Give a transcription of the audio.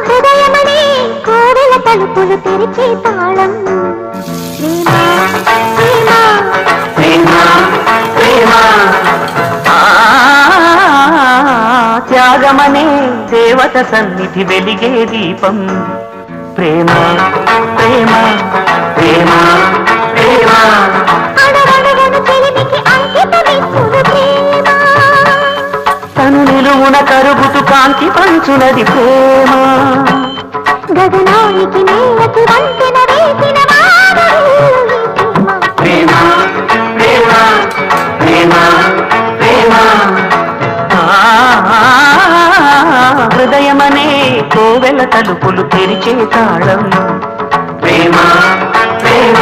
హృదయమనే కోవెల తలుపులు తెరిచే తాళం త్యాగమనే దేవత సన్నిధి వెలిగే దీపం ప్రేమ ప్రేమ ప్రేమ ప్రేమ తను నిలువున కరుగుతూ కాంతి పంచునది ప్రేమ గగనానికి నేలకి వంతెన వేసిన ప్రేమ ప్రేమ ప్రేమ ప్రేమ హృదయమనే కోవెల తలుపులు తెరిచే తాళం ప్రేమ ప్రేమ